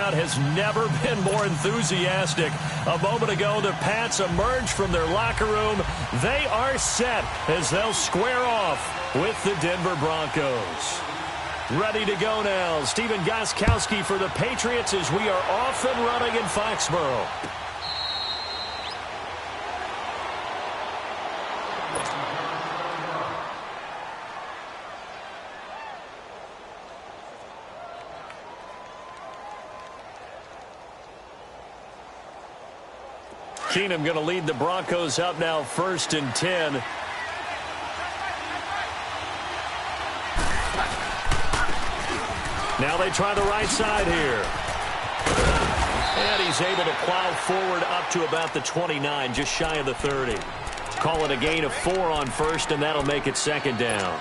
crowd has never been more enthusiastic. A moment ago, the Pats emerged from their locker room. They are set as they'll square off with the Denver Broncos. Ready to go now. Stephen Gostkowski for the Patriots as we are off and running in Foxborough. Keenum going to lead the Broncos up now 1st and 10. Now they try the right side here. And he's able to plow forward up to about the 29, just shy of the 30. Call it a gain of 4 on 1st, and that'll make it 2nd down.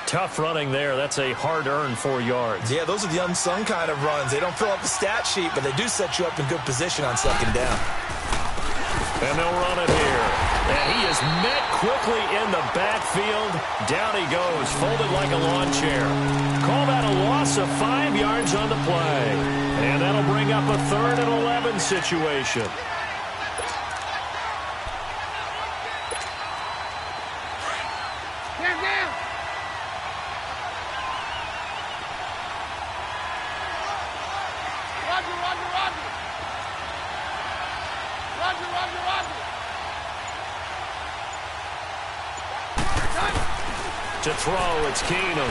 Tough running there. That's a hard-earned 4 yards. Yeah, those are the unsung kind of runs. They don't fill up the stat sheet, but they do set you up in good position on 2nd down. And they'll run it here. And he is met quickly in the backfield. Down he goes, folded like a lawn chair. Call that a loss of 5 yards on the play. And that'll bring up a 3rd and 11 situation. To throw, it's Keenum.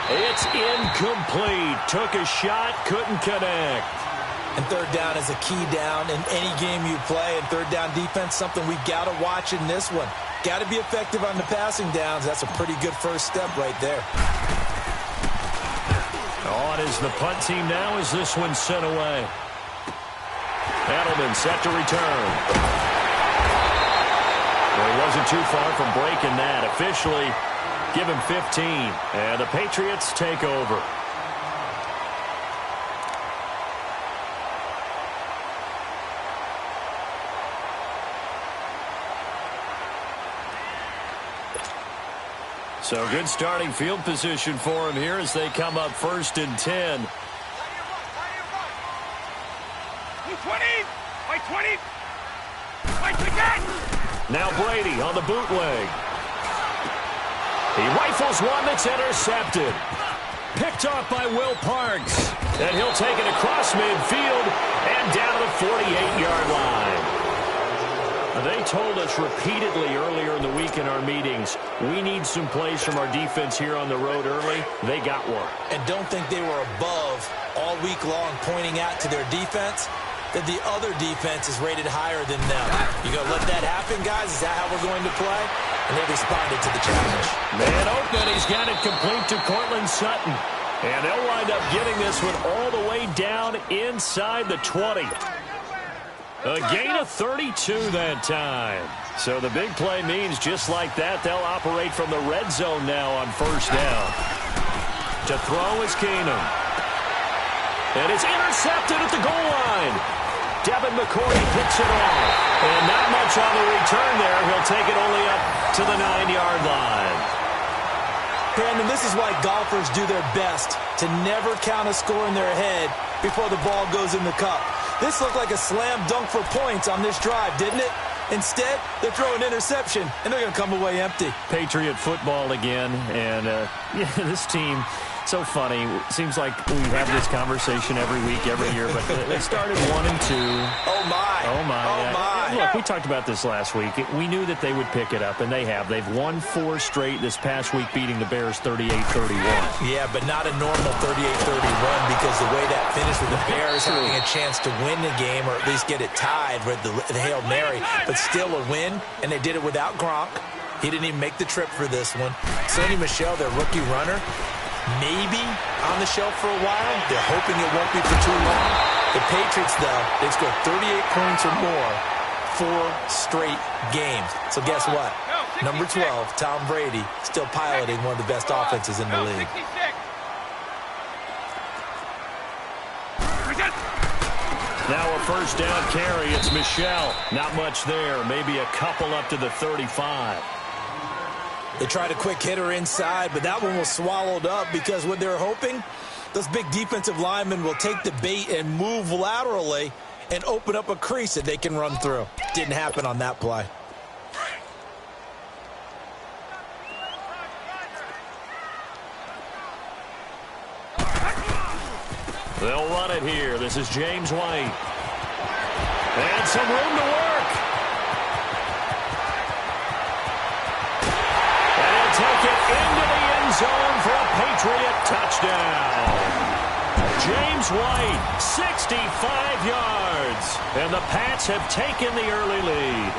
It's incomplete. Took a shot, couldn't connect. And 3rd down is a key down in any game you play. And 3rd down defense, something we've got to watch in this one. Got to be effective on the passing downs. That's a pretty good first step right there. On is the punt team now as this one's sent away. Edelman set to return. Well, he wasn't too far from breaking that. Officially, give him 15. And the Patriots take over. So good starting field position for him here as they come up 1st and 10. Now Brady on the bootleg. He rifles one that's intercepted. Picked off by Will Parks. And he'll take it across midfield and down to the 48-yard line. They told us repeatedly earlier in the week in our meetings, we need some plays from our defense here on the road early. They got one. And don't think they were above all week long pointing out to their defense that the other defense is rated higher than them. You going to let that happen, guys? Is that how we're going to play? And they responded to the challenge. Man open, he's got it complete to Cortland Sutton. And they'll wind up getting this one all the way down inside the 20. A gain of 32 that time. So the big play means just like that, they'll operate from the red zone now on 1st down. To throw is Keenum. And it's intercepted at the goal line. Devin McCourty picks it off. And not much on the return there. He'll take it only up to the 9-yard line. Brandon, this is why golfers do their best to never count a score in their head before the ball goes in the cup. This looked like a slam dunk for points on this drive, didn't it? Instead, they throw an interception, and they're going to come away empty. Patriot football again, and yeah, this team, so funny. Seems like we have this conversation every week, every year, but they started 1-2. Oh, my. Oh, my. Oh, my. Look, we talked about this last week. We knew that they would pick it up, and they have. They've won 4 straight this past week, beating the Bears 38-31. Yeah, but not a normal 38-31 because the way that finished with the Bears having a chance to win the game or at least get it tied with the Hail Mary, but still a win, and they did it without Gronk. He didn't even make the trip for this one. Sonny Michel, their rookie runner, maybe on the shelf for a while. They're hoping it won't be for too long. The Patriots, though, they've scored 38 points or more 4 straight games. So guess what? Number 12, Tom Brady, still piloting one of the best offenses in the league. Now a 1st down carry. It's Michel. Not much there. Maybe a couple up to the 35. They tried a quick hitter inside, but that one was swallowed up because what they're hoping, those big defensive linemen will take the bait and move laterally and open up a crease that they can run through. Didn't happen on that play. They'll run it here. This is James White. And some room to work. And he'll take it into the end zone for a Patriot touchdown. James White, 65 yards. And the Pats have taken the early lead.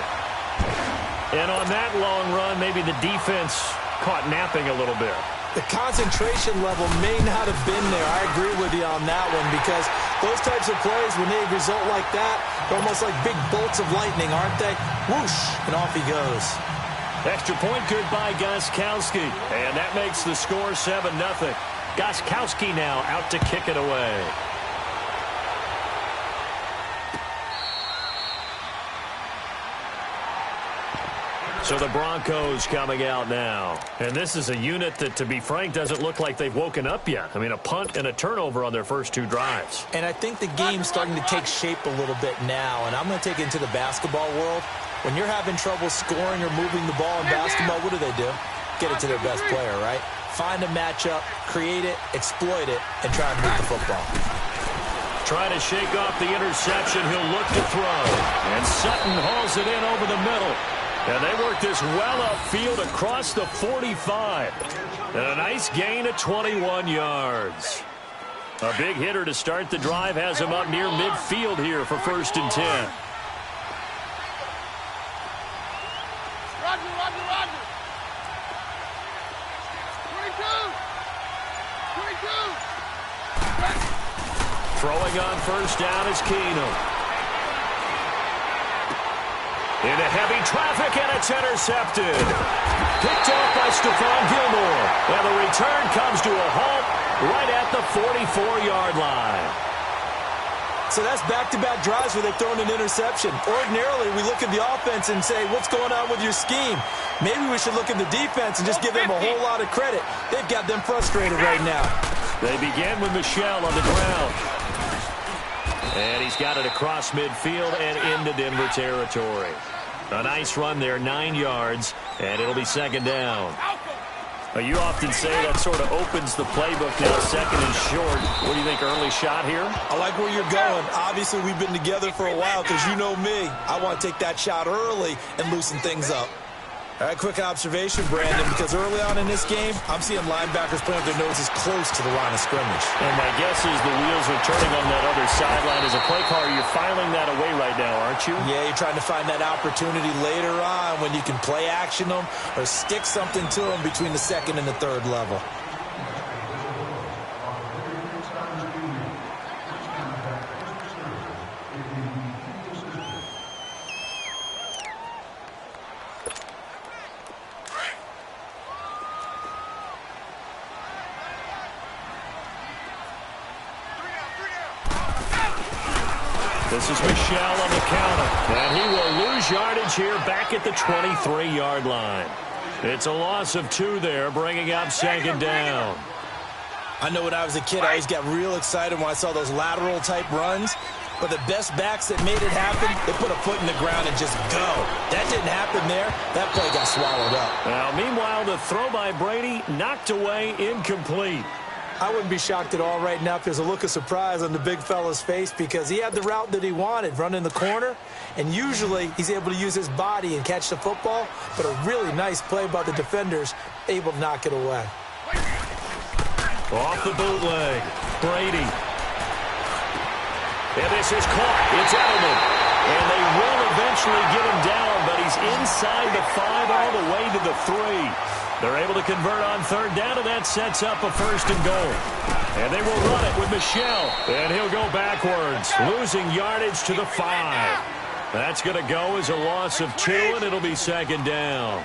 And on that long run, maybe the defense caught napping a little bit. The concentration level may not have been there. I agree with you on that one because those types of plays, when they result like that, they're almost like big bolts of lightning, aren't they? Whoosh, and off he goes. Extra point good by Gostkowski. And that makes the score 7-0. Gostkowski now out to kick it away. So the Broncos coming out now. And this is a unit that, to be frank, doesn't look like they've woken up yet. I mean, a punt and a turnover on their first 2 drives. And I think the game's starting to take shape a little bit now. And I'm going to take it into the basketball world. When you're having trouble scoring or moving the ball in basketball, what do? Get it to their best player, right? Find a matchup, create it, exploit it, and try and move the football. Trying to shake off the interception. He'll look to throw. And Sutton hauls it in over the middle. And they work this well upfield across the 45. And a nice gain of 21 yards. A big hitter to start the drive has him up near midfield here for 1st and 10. Roger, Roger, Roger. 22. Throwing on 1st down is Keenum. Into heavy traffic, and it's intercepted. Picked off by Stephon Gilmore. And the return comes to a halt right at the 44-yard line. So that's back-to-back drives where they've thrown an interception. Ordinarily, we look at the offense and say, what's going on with your scheme? Maybe we should look at the defense and just give them a whole lot of credit. They've got them frustrated right now. They began with Michel on the ground. And he's got it across midfield and into Denver territory. A nice run there, 9 yards, and it'll be 2nd down. You often say that sort of opens the playbook now, 2nd and short. What do you think, early shot here? I like where you're going. Obviously, we've been together for a while because you know me. I want to take that shot early and loosen things up. All right, quick observation, Brandon, because early on in this game, I'm seeing linebackers playing with their noses close to the line of scrimmage. And my guess is the wheels are turning on that other sideline. As a play caller, you're filing that away right now, aren't you? Yeah, you're trying to find that opportunity later on when you can play action them or stick something to them between the 2nd and the 3rd level. This is Michel on the counter. And he will lose yardage here back at the 23-yard line. It's a loss of 2 there, bringing up 2nd down. I know when I was a kid, I always got real excited when I saw those lateral-type runs. But the best backs that made it happen, they put a foot in the ground and just go. That didn't happen there. That play got swallowed up. Now, meanwhile, the throw by Brady knocked away, incomplete. I wouldn't be shocked at all right now if there's a look of surprise on the big fella's face because he had the route that he wanted, running the corner, and usually he's able to use his body and catch the football, but a really nice play by the defenders, able to knock it away. Off the bootleg, Brady. And this is caught. It's Edelman. And they will eventually get him down, but he's inside the 5 all the way to the 3. They're able to convert on 3rd down, and that sets up a 1st and goal. And they will run it with Michel. And he'll go backwards, losing yardage to the 5. That's going to go as a loss of 2, and it'll be 2nd down.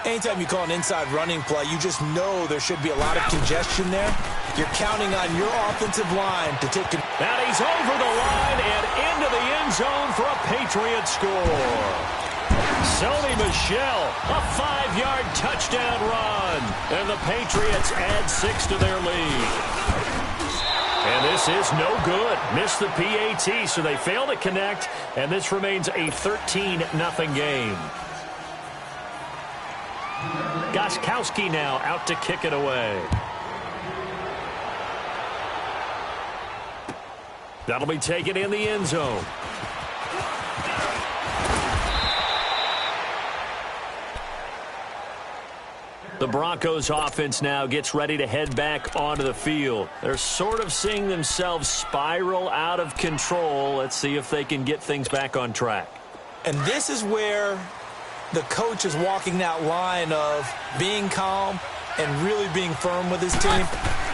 Anytime you call an inside running play, you just know there should be a lot of congestion there. You're counting on your offensive line to take control. And he's over the line and into the end zone for a Patriot score. Sony Michel, a 5-yard touchdown run. And the Patriots add 6 to their lead. And this is no good. Missed the PAT, so they fail to connect, and this remains a 13-0 game. Gostkowski now out to kick it away. That'll be taken in the end zone. The Broncos offense now gets ready to head back onto the field. They're sort of seeing themselves spiral out of control. Let's see if they can get things back on track. And this is where the coach is walking that line of being calm and really being firm with his team.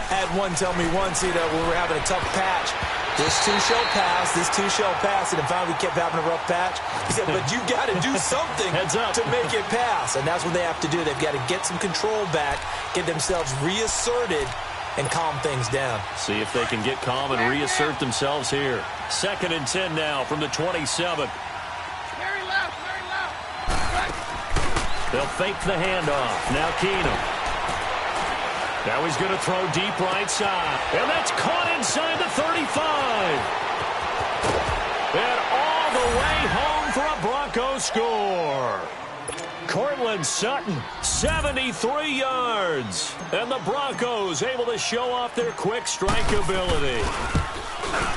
Had one tell me once, we were having a tough patch. This two shall pass, this two shall pass, and finally we kept having a rough patch. He said, but you got to do something to make it pass, and that's what they have to do. They've got to get some control back, get themselves reasserted, and calm things down. See if they can get calm and reassert themselves here. 2nd and 10 now from the 27. Very loud. They'll fake the handoff. Now Keenum. Now he's going to throw deep right side. And that's caught inside the 35. And all the way home for a Broncos score. Courtland Sutton, 73 yards. And the Broncos able to show off their quick strike ability.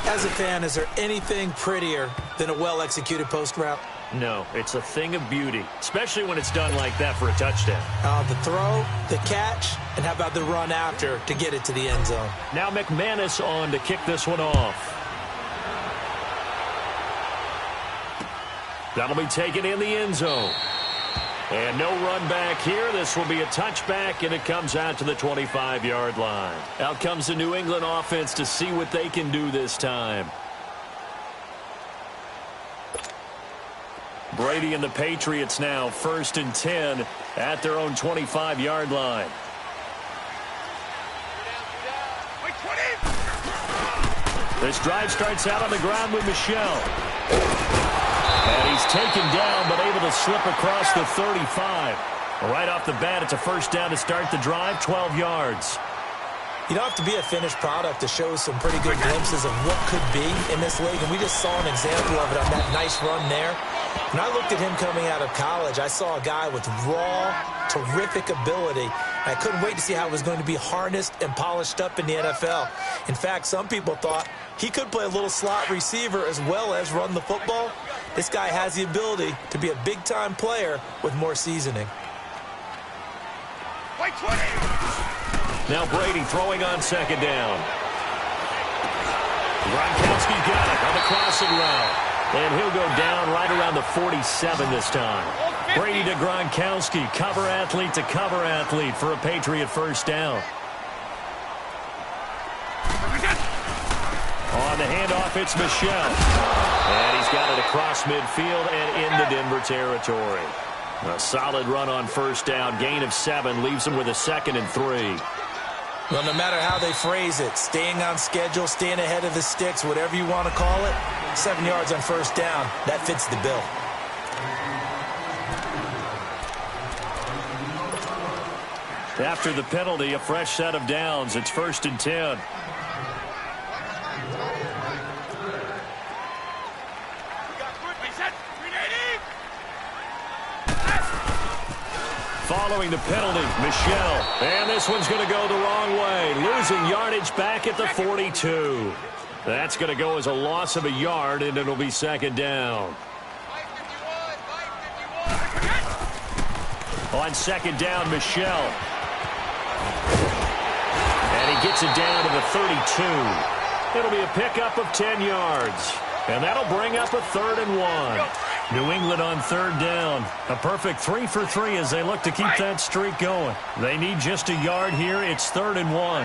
As a fan, is there anything prettier than a well-executed post route? No, it's a thing of beauty, especially when it's done like that for a touchdown. The throw, the catch, and how about the run after to get it to the end zone? Now McManus on to kick this one off. That'll be taken in the end zone. And no run back here. This will be a touchback, and it comes out to the 25-yard line. Out comes the New England offense to see what they can do this time. Brady and the Patriots now 1st and 10 at their own 25-yard line. This drive starts out on the ground with Michel. And he's taken down but able to slip across the 35. Right off the bat, it's a first down to start the drive, 12 yards. You don't have to be a finished product to show some pretty good glimpses of what could be in this league, and we just saw an example of it on that nice run there. When I looked at him coming out of college, I saw a guy with raw, terrific ability. I couldn't wait to see how it was going to be harnessed and polished up in the NFL. In fact, some people thought he could play a little slot receiver as well as run the football. This guy has the ability to be a big-time player with more seasoning. Now Brady throwing on 2nd down. Gronkowski got it on the crossing route. And he'll go down right around the 47 this time. Brady to Gronkowski, cover athlete to cover athlete for a Patriot first down. On the handoff, it's Michel. And he's got it across midfield and into Denver territory. A solid run on first down. Gain of 7 leaves him with a 2nd and 3. Well, no matter how they phrase it, staying on schedule, staying ahead of the sticks, whatever you want to call it, 7 yards on first down, that fits the bill. After the penalty, a fresh set of downs. It's 1st and 10. Following the penalty, Michel. And this one's going to go the wrong way. Losing yardage back at the 42. That's going to go as a loss of a yard, and it'll be 2nd down. On 2nd down, Michel. And he gets it down to the 32. It'll be a pickup of 10 yards. And that'll bring up a 3rd and 1. New England on 3rd down. A perfect 3 for 3 as they look to keep that streak going. They need just a yard here. It's 3rd and 1.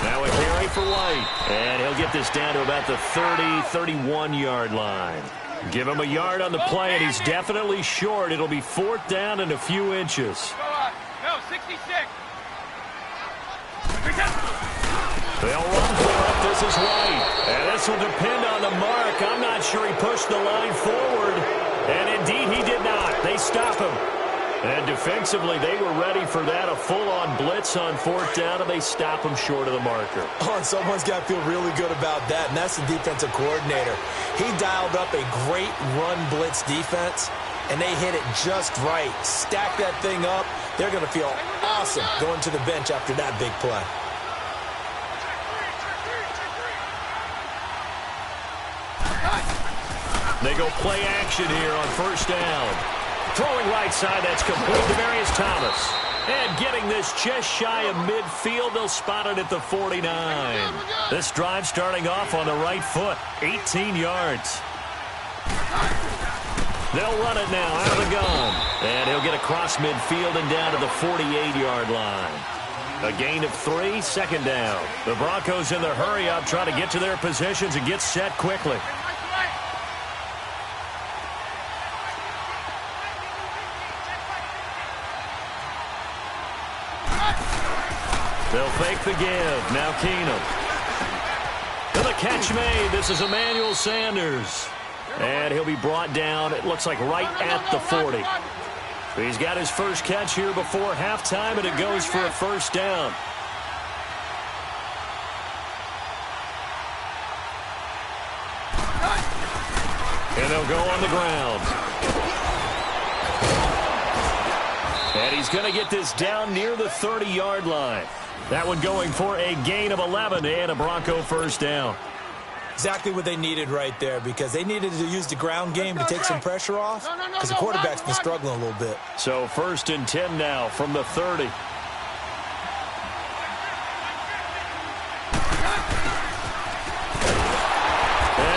Now a carry for White. And he'll get this down to about the 30, 31-yard line. Give him a yard on the play, and he's definitely short. It'll be 4th down and a few inches. No, 66. They'll run for it this this is White. And this will depend on the mark. I'm not sure he pushed the line forward. And indeed, he did not. They stop him. And defensively, they were ready for that, a full-on blitz on fourth down, and they stop him short of the marker. Oh, and someone's got to feel really good about that, and that's the defensive coordinator. He dialed up a great run blitz defense, and they hit it just right. Stack that thing up. They're going to feel awesome going to the bench after that big play. They go play action here on first down. Throwing right side, that's complete to Demarius Thomas. And getting this just shy of midfield, they'll spot it at the 49. This drive starting off on the right foot, 18 yards. They'll run it now out of the gun. And he'll get across midfield and down to the 48-yard line. A gain of 3, second down. The Broncos in their hurry-up trying to get to their positions and get set quickly. They'll fake the give. Now Keenum. To the catch made. This is Emmanuel Sanders. And he'll be brought down, it looks like, right at the 40. He's got his first catch here before halftime, and it goes for a first down. And they'll go on the ground. And he's going to get this down near the 30-yard line. That one going for a gain of 11 and a Bronco first down. Exactly what they needed right there, because they needed to use the ground game to take some pressure off, because the quarterback's been struggling a little bit. So first and 10 now from the 30. And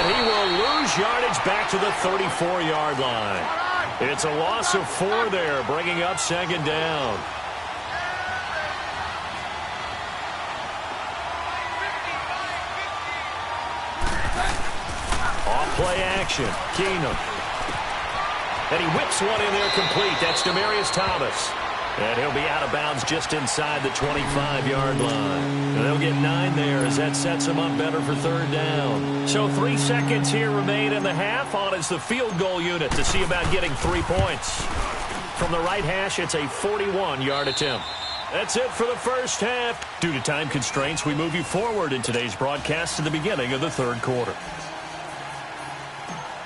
he will lose yardage back to the 34-yard line. It's a loss of 4 there, bringing up second down. Play action. Keenum. And he whips one in there complete. That's Demarius Thomas. And he'll be out of bounds just inside the 25-yard line. And they'll get 9 there as that sets them up better for third down. So 3 seconds here remain in the half. On is the field goal unit to see about getting 3 points. From the right hash, it's a 41-yard attempt. That's it for the first half. Due to time constraints, we move you forward in today's broadcast to the beginning of the third quarter.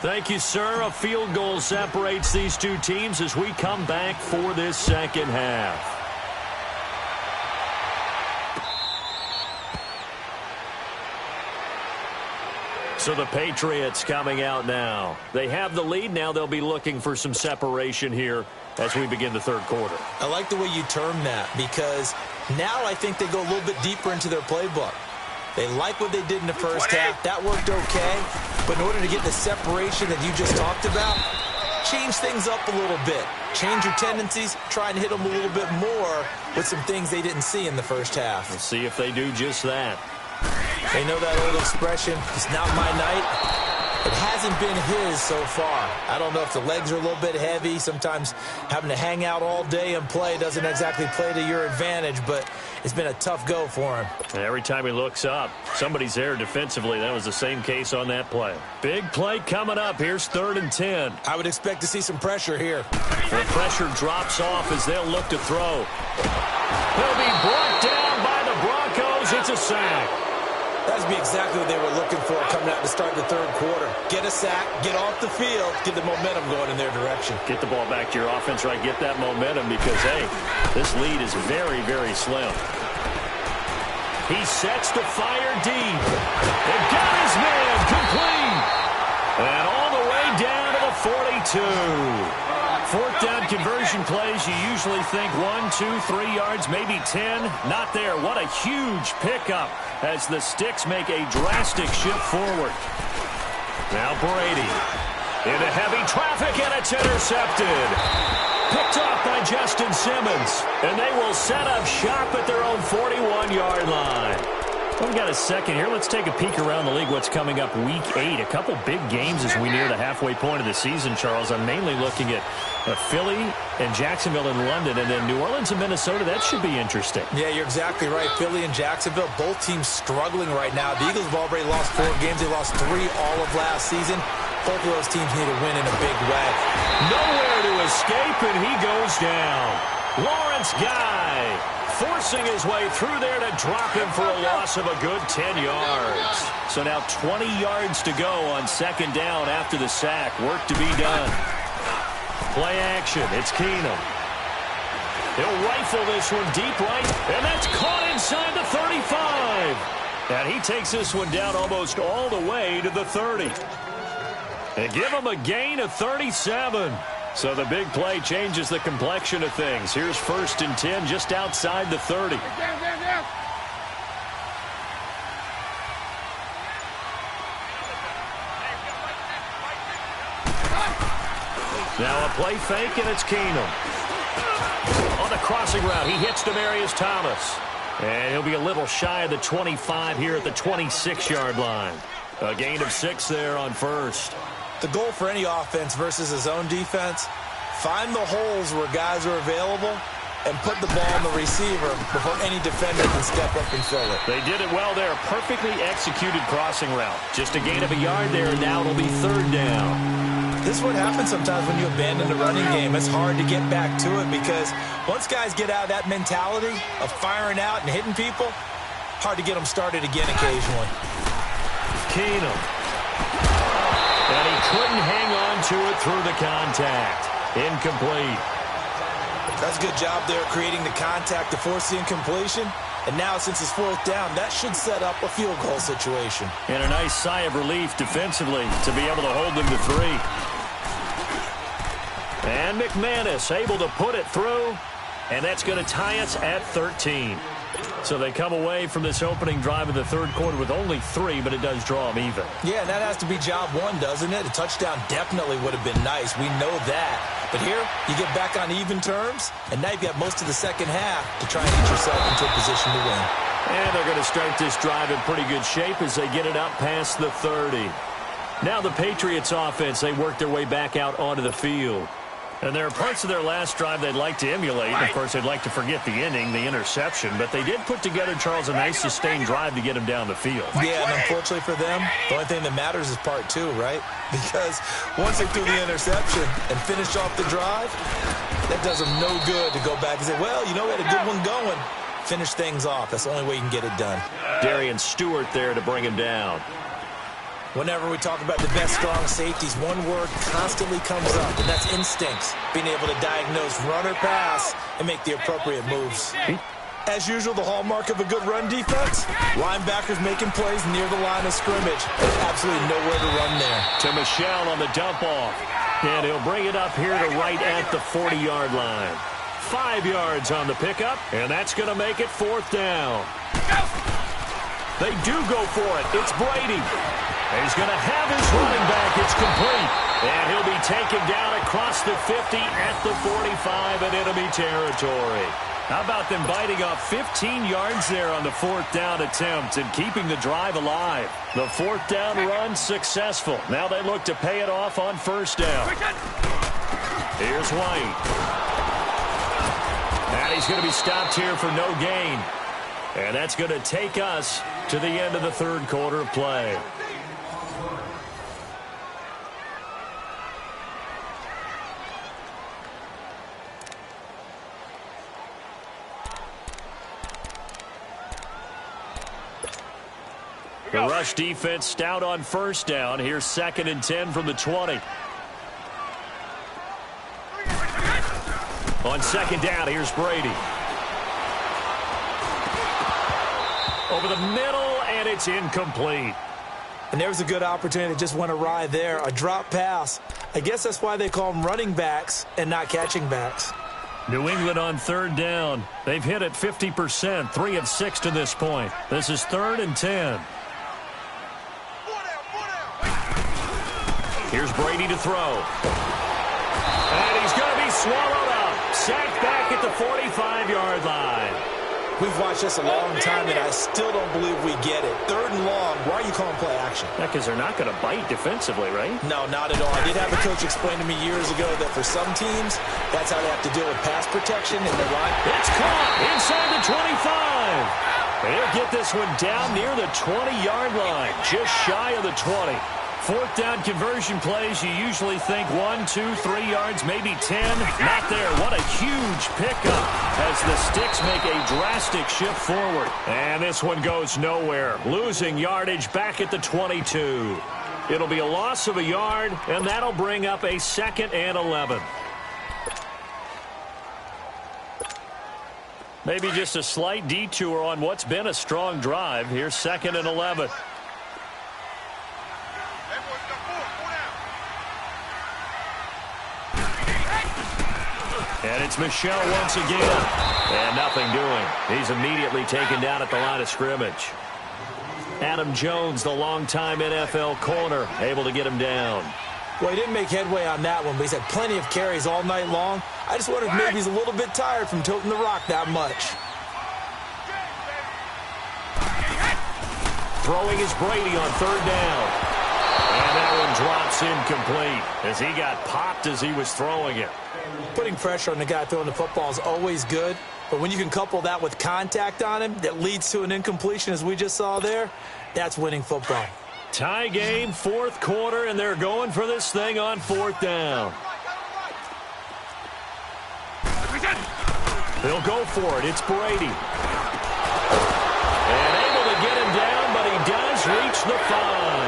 Thank you, sir. A field goal separates these two teams as we come back for this second half. So the Patriots coming out now. They have the lead. Now they'll be looking for some separation here as we begin the third quarter. I like the way you term that, because now I think they go a little bit deeper into their playbook. They like what they did in the first half. That worked okay. But in order to get the separation that you just talked about, change things up a little bit. Change your tendencies. Try and hit them a little bit more with some things they didn't see in the first half. Let's see if they do just that. They know that old expression, it's not my night. It hasn't been his so far. I don't know if the legs are a little bit heavy. Sometimes having to hang out all day and play doesn't exactly play to your advantage, but it's been a tough go for him. And every time he looks up, somebody's there defensively. That was the same case on that play. Big play coming up. Here's 3rd and 10. I would expect to see some pressure here. The pressure drops off as they'll look to throw. He'll be brought down by the Broncos. It's a sack. That would be exactly what they were looking for coming out to start the third quarter. Get a sack, get off the field, get the momentum going in their direction. Get the ball back to your offense, right? Get that momentum because, hey, this lead is very, very slim. He sets to fire deep. And got his man complete. And all the way down to the 42. Fourth down conversion plays, you usually think 1, 2, 3 yards, maybe 10. Not there. What a huge pickup as the Sticks make a drastic shift forward. Now Brady into heavy traffic, and it's intercepted. Picked off by Justin Simmons. And they will set up shop at their own 41-yard line. Well, we got a second here. Let's take a peek around the league. What's coming up week 8? A couple big games as we near the halfway point of the season, Charles. I'm mainly looking at Philly and Jacksonville and London, and then New Orleans and Minnesota. That should be interesting. Yeah, you're exactly right. Philly and Jacksonville, both teams struggling right now. The Eagles have already lost 4 games. They lost 3 all of last season. Both of those teams need a win in a big way. Nowhere to escape, and he goes down. Lawrence Guy forcing his way through there to drop him for a loss of a good 10 yards. So now 20 yards to go on second down after the sack. Work to be done. Play action. It's Keenum. He'll rifle this one deep right, and that's caught inside the 35. And he takes this one down almost all the way to the 30. And give him a gain of 37. So the big play changes the complexion of things. Here's 1st and 10 just outside the 30. Now a play fake, and it's Keenum. On the crossing route, he hits Demaryius Thomas. And he'll be a little shy of the 25 here at the 26-yard line. A gain of 6 there on 1st. The goal for any offense versus his own defense, find the holes where guys are available and put the ball on the receiver before any defender can step up and fill it. They did it well there. Perfectly executed crossing route. Just a gain of a yard there, and now it'll be 3rd down. This is what happens sometimes when you abandon the running game. It's hard to get back to it because once guys get out of that mentality of firing out and hitting people, hard to get them started again occasionally. Keenum. And he couldn't hang on to it through the contact. Incomplete. That's a good job there creating the contact to force the incompletion. And now since it's 4th down, that should set up a field goal situation. And a nice sigh of relief defensively to be able to hold them to 3. And McManus able to put it through. And that's going to tie us at 13. So they come away from this opening drive of the 3rd quarter with only 3, but it does draw them even. Yeah, and that has to be job 1, doesn't it? A touchdown definitely would have been nice. We know that. But here, you get back on even terms, and now you've got most of the second half to try and get yourself into a position to win. And they're going to start this drive in pretty good shape as they get it up past the 30. Now the Patriots offense, they work their way back out onto the field. And there are parts of their last drive they'd like to emulate. Of course, they'd like to forget the ending, the interception. But they did put together, Charles, a nice sustained drive to get him down the field. Yeah, and unfortunately for them, the only thing that matters is part 2, right? Because once they threw the interception and finished off the drive, that does them no good to go back and say, well, you know, we had a good one going. Finish things off. That's the only way you can get it done. Darian Stewart there to bring him down. Whenever we talk about the best strong safeties, one word constantly comes up, and that's instincts. Being able to diagnose run or pass and make the appropriate moves. As usual, the hallmark of a good run defense, linebackers making plays near the line of scrimmage. There's absolutely nowhere to run there. To Michel on the dump off. And he'll bring it up here to right at the 40-yard line. 5 yards on the pickup, and that's going to make it 4th down. They do go for it. It's Brady. He's going to have his running back. It's complete. And he'll be taken down across the 50 at the 45 in enemy territory. How about them biting off 15 yards there on the 4th down attempt and keeping the drive alive? The 4th down run successful. Now they look to pay it off on 1st down. Here's White. And he's going to be stopped here for no gain. And that's going to take us to the end of the 3rd quarter of play. The rush defense stout on 1st down. Here's 2nd and 10 from the 20. On 2nd down, here's Brady. Over the middle, and it's incomplete. And there was a good opportunity. Just went awry there. A drop pass. I guess that's why they call them running backs and not catching backs. New England on 3rd down. They've hit it 50%, 3 of 6 to this point. This is 3rd and 10. Here's Brady to throw. And he's going to be swallowed up. Sacked back at the 45-yard line. We've watched this a long time, and I still don't believe we get it. 3rd and long, why are you calling play action? Yeah, because they're not going to bite defensively, right? No, not at all. I did have a coach explain to me years ago that for some teams, that's how they have to deal with pass protection in their line. It's caught inside the 25. They'll get this one down near the 20-yard line, just shy of the 20. 4th down conversion plays, you usually think 1, 2, 3 yards, maybe 10. Not there. What a huge pickup as the Sticks make a drastic shift forward. And this one goes nowhere. Losing yardage back at the 22. It'll be a loss of a yard, and that'll bring up a 2nd and 11. Maybe just a slight detour on what's been a strong drive. Here's 2nd and 11. And it's Michel once again. And nothing doing. He's immediately taken down at the line of scrimmage. Adam Jones, the longtime NFL corner, able to get him down. Well, he didn't make headway on that one, but he's had plenty of carries all night long. I just wonder if maybe he's a little bit tired from toting the rock that much. Throwing is Brady on 3rd down. And that one drops incomplete as he got popped as he was throwing it. Putting pressure on the guy throwing the football is always good, but when you can couple that with contact on him that leads to an incompletion as we just saw there, that's winning football. Tie game, 4th quarter, and they're going for this thing on 4th down. They'll go for it. It's Brady. And able to get him down, but he does reach the 5.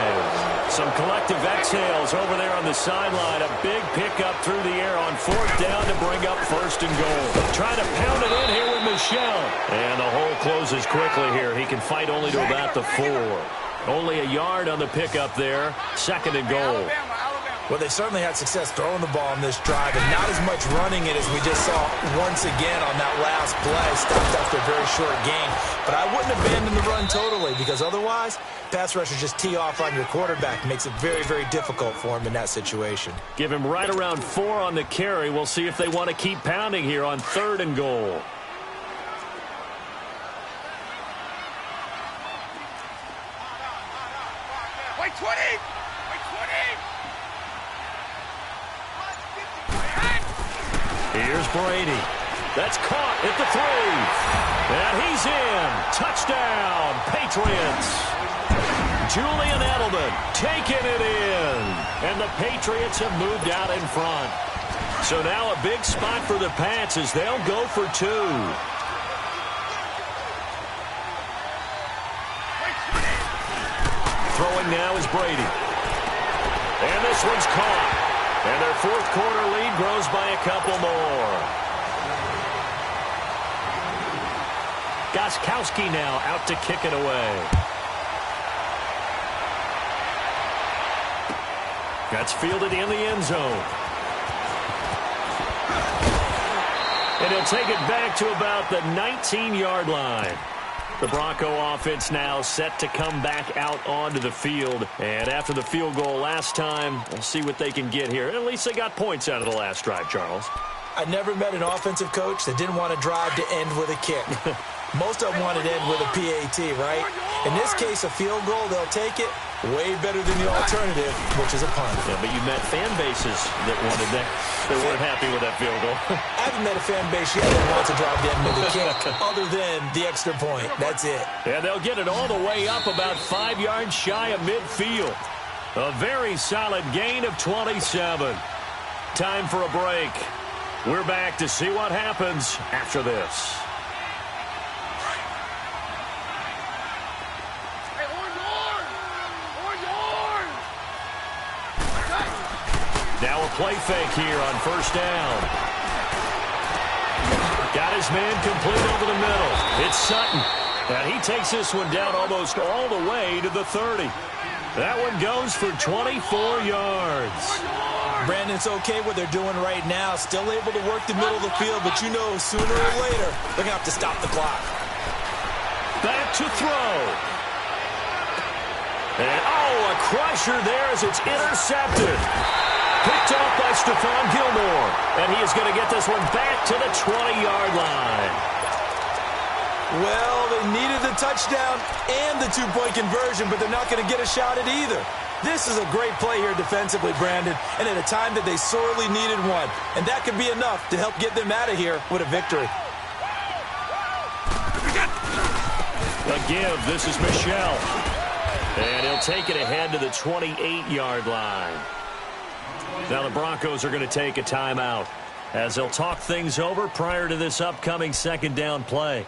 Some collective exhales over there on the sideline. A big pickup through the air on 4th down to bring up 1st and goal. Trying to pound it in here with Michel. And the hole closes quickly here. He can fight only to about the 4. Only a yard on the pickup there. 2nd and goal. Well, they certainly had success throwing the ball on this drive, and not as much running it as we just saw once again on that last play. Stopped after a very short gain. But I wouldn't abandon the run totally, because otherwise, pass rushers just tee off on your quarterback. Makes it very, very difficult for him in that situation. Give him right around 4 on the carry. We'll see if they want to keep pounding here on 3rd and goal. Wait, 20! Wait, 20! Here's Brady. That's caught at the 3. And he's in. Touchdown, Patriots. Julian Edelman taking it in. And the Patriots have moved out in front. So now a big spot for the Pats as they'll go for 2. Throwing now is Brady. And this one's caught. And their 4th quarter lead grows by a couple more. Gostkowski now out to kick it away. That's fielded in the end zone. And he'll take it back to about the 19-yard line. The Bronco offense now set to come back out onto the field. And after the field goal last time, we'll see what they can get here. At least they got points out of the last drive, Charles. I never met an offensive coach that didn't want to drive to end with a kick. Most of them wanted to end with a PAT, right? In this case, a field goal, they'll take it. Way better than the alternative, which is a punt. Yeah, but you met fan bases that wanted that. They weren't happy with that field goal. I haven't met a fan base yet that wants to drive to end with a kick, other than the extra point. That's it. Yeah, they'll get it all the way up about 5 yards shy of midfield. A very solid gain of 27. Time for a break. We're back to see what happens after this. Now a play fake here on 1st down. Got his man complete over the middle. It's Sutton. And he takes this one down almost all the way to the 30. That one goes for 24 yards. Brandon, it's okay what they're doing right now. Still able to work the middle of the field, but you know sooner or later they're going to have to stop the clock. Back to throw. And, a crusher there as it's intercepted. Picked off by Stephon Gilmore. And he is going to get this one back to the 20-yard line. Well, they needed the touchdown and the two-point conversion, but they're not going to get a shot at either. This is a great play here defensively, Brandon, and at a time that they sorely needed one. And that could be enough to help get them out of here with a victory. A give. This is Michel. And he'll take it ahead to the 28-yard line. Now the Broncos are going to take a timeout as they'll talk things over prior to this upcoming second down play.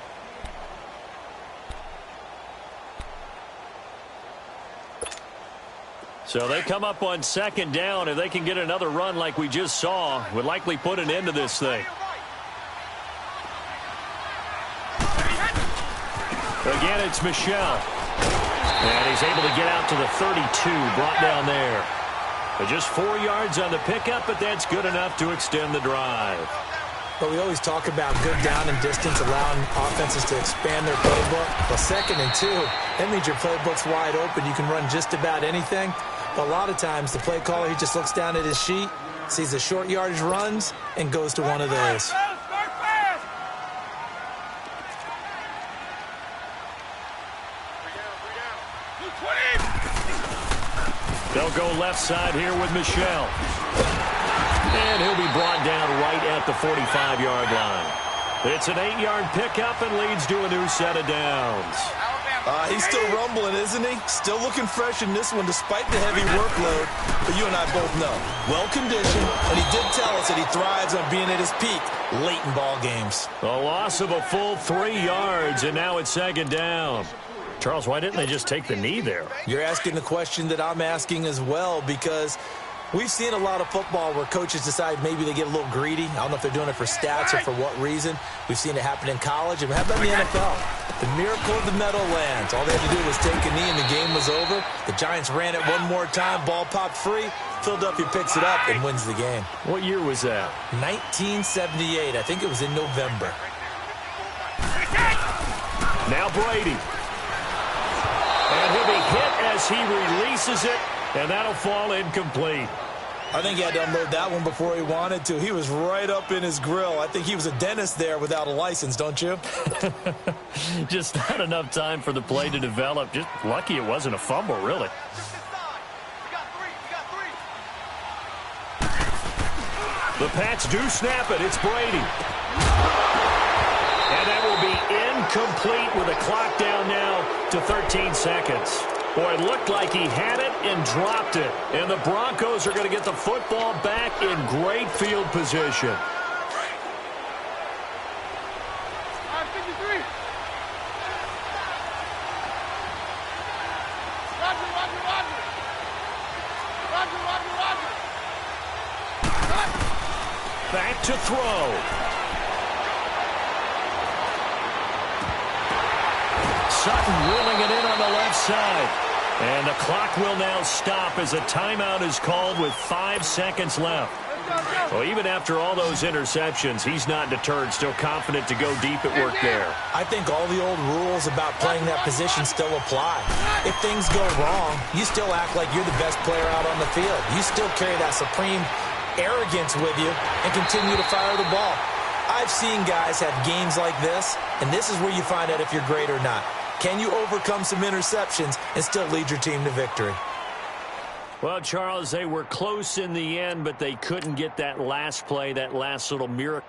So they come up on second down. If they can get another run like we just saw, would likely put an end to this thing. Again, it's Michel. And he's able to get out to the 32, brought down there. But just 4 yards on the pickup, but that's good enough to extend the drive. But we always talk about good down and distance, allowing offenses to expand their playbook. Well, 2nd and 2, that means your playbook's wide open. You can run just about anything. But a lot of times, the play caller, he just looks down at his sheet, sees the short yardage runs, and goes to one of those. They'll go left side here with Michel. And he'll be brought down right at the 45-yard line. It's an 8-yard pickup and leads to a new set of downs. He's still rumbling, isn't he? Still looking fresh in this one despite the heavy workload. But you and I both know, well-conditioned, and he did tell us that he thrives on being at his peak late in ball games. A loss of a full 3 yards, and now it's second down. Charles, why didn't they just take the knee there? You're asking the question that I'm asking as well, because we've seen a lot of football where coaches decide maybe they get a little greedy. I don't know if they're doing it for stats or for what reason. We've seen it happen in college. And how about in the NFL? The miracle of the Meadowlands. All they had to do was take a knee and the game was over. The Giants ran it one more time. Ball popped free. Philadelphia picks it up and wins the game. What year was that? 1978. I think it was in November. Now Brady. And he'll be hit as he releases it, and that'll fall incomplete. I think he had to unload that one before he wanted to. He was right up in his grill. I think he was a dentist there without a license, don't you? Just not enough time for the play to develop. Just lucky it wasn't a fumble, really. The Pats do snap it. It's Brady. And that will be incomplete with a clock down now to 13 seconds. Boy, it looked like he had it and dropped it. And the Broncos are going to get the football back in great field position. Back to throw. Sutton reeling it in on the left side. And the clock will now stop as a timeout is called with 5 seconds left. Well, even after all those interceptions, he's not deterred, still confident to go deep at work there. I think all the old rules about playing that position still apply. If things go wrong, you still act like you're the best player out on the field. You still carry that supreme arrogance with you and continue to fire the ball. I've seen guys have games like this, and this is where you find out if you're great or not. Can you overcome some interceptions and still lead your team to victory? Well, Charles, they were close in the end, but they couldn't get that last play, that last little miracle.